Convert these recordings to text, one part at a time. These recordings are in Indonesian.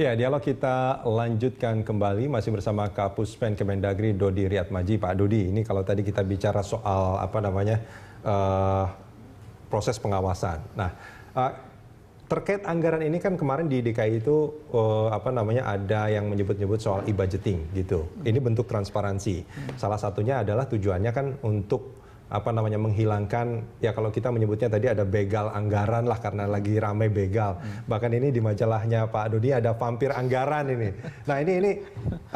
Ya, dialog kita lanjutkan kembali masih bersama Kapuspen Kemendagri Dodi Riyatmadji. Pak Dodi, ini kalau tadi kita bicara soal proses pengawasan. Nah, terkait anggaran ini kan kemarin di DKI itu ada yang menyebut-nyebut soal e-budgeting gitu. Ini bentuk transparansi. Salah satunya adalah tujuannya kan untuk menghilangkan, ya kalau kita menyebutnya tadi ada begal anggaran lah karena lagi ramai begal. Bahkan ini di majalahnya Pak Dodi ada vampir anggaran ini. Nah ini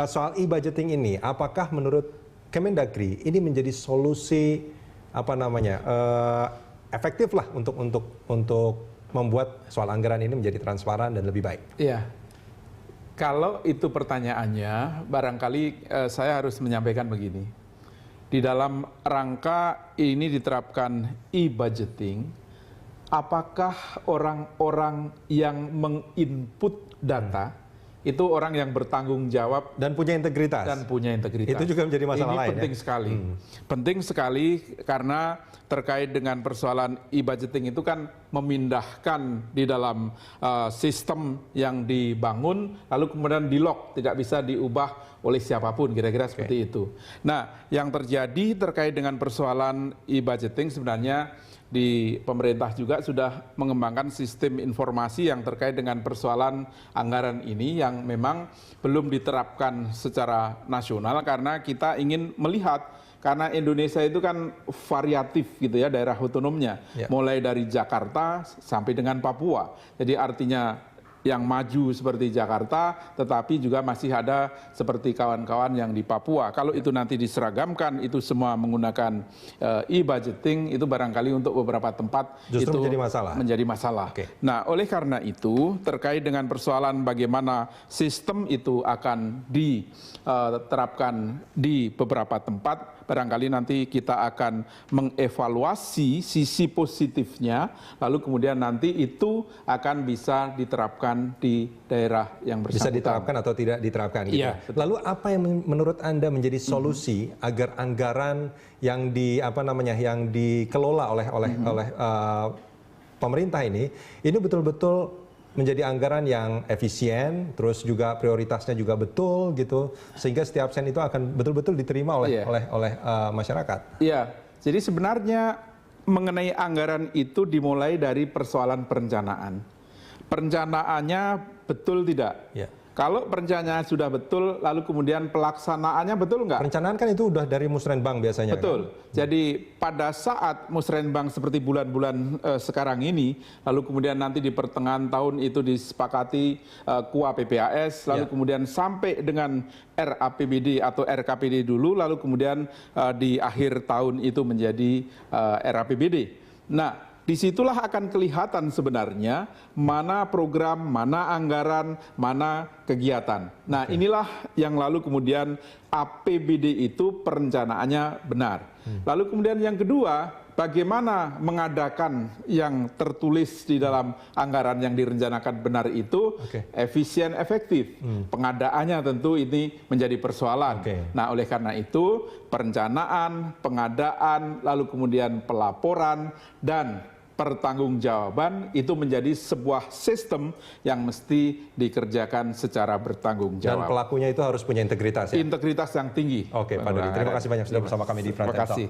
soal e-budgeting ini, apakah menurut Kemendagri ini menjadi solusi efektif lah untuk membuat soal anggaran ini menjadi transparan dan lebih baik? Iya. Kalau itu pertanyaannya, barangkali saya harus menyampaikan begini. Di dalam rangka ini diterapkan e-budgeting, apakah orang-orang yang menginput data itu orang yang bertanggung jawab dan punya integritas? Dan punya integritas. Itu juga menjadi masalah lain. Ini penting sekali. Penting sekali karena terkait dengan persoalan e-budgeting itu kan memindahkan di dalam sistem yang dibangun, lalu kemudian di-lock, tidak bisa diubah oleh siapapun, kira-kira seperti itu. Nah, yang terjadi terkait dengan persoalan e-budgeting sebenarnya di pemerintah juga sudah mengembangkan sistem informasi yang terkait dengan persoalan anggaran ini yang memang belum diterapkan secara nasional karena kita ingin melihat, karena Indonesia itu kan variatif gitu ya, daerah otonomnya, mulai dari Jakarta sampai dengan Papua. Jadi artinya yang maju seperti Jakarta, tetapi juga masih ada seperti kawan-kawan yang di Papua. Kalau itu nanti diseragamkan, itu semua menggunakan e-budgeting, itu barangkali untuk beberapa tempat justru itu menjadi masalah. Okay. Nah, oleh karena itu, terkait dengan persoalan bagaimana sistem itu akan diterapkan di beberapa tempat, barangkali nanti kita akan mengevaluasi sisi positifnya, lalu kemudian nanti itu akan bisa diterapkan di daerah yang bersangkutan. Bisa diterapkan atau tidak diterapkan gitu. Iya, lalu apa yang menurut Anda menjadi solusi agar anggaran yang yang dikelola oleh pemerintah ini betul-betul menjadi anggaran yang efisien, terus juga prioritasnya juga betul gitu, sehingga setiap sen itu akan betul-betul diterima oleh masyarakat. Iya, jadi sebenarnya mengenai anggaran itu dimulai dari persoalan perencanaan. Perencanaannya betul tidak? Ya. Kalau perencanaan sudah betul, lalu kemudian pelaksanaannya betul nggak? Perencanaan kan itu udah dari Musrenbang biasanya. Betul. Kan? Jadi pada saat Musrenbang seperti bulan-bulan sekarang ini, lalu kemudian nanti di pertengahan tahun itu disepakati KUA PPAS, lalu kemudian sampai dengan RAPBD atau RKPD dulu, lalu kemudian di akhir tahun itu menjadi RAPBD. Nah, disitulah akan kelihatan sebenarnya mana program, mana anggaran, mana kegiatan. Nah, inilah yang lalu kemudian APBD itu perencanaannya benar. Lalu kemudian yang kedua, bagaimana mengadakan yang tertulis di dalam anggaran yang direncanakan benar itu efisien, efektif. Pengadaannya tentu ini menjadi persoalan. Nah, oleh karena itu perencanaan, pengadaan, lalu kemudian pelaporan dan pertanggungjawaban itu menjadi sebuah sistem yang mesti dikerjakan secara bertanggung jawab. Dan pelakunya itu harus punya integritas ya? Integritas yang tinggi. Oke, Pak Dodi, terima kasih banyak sudah bersama kami di Front End Talk.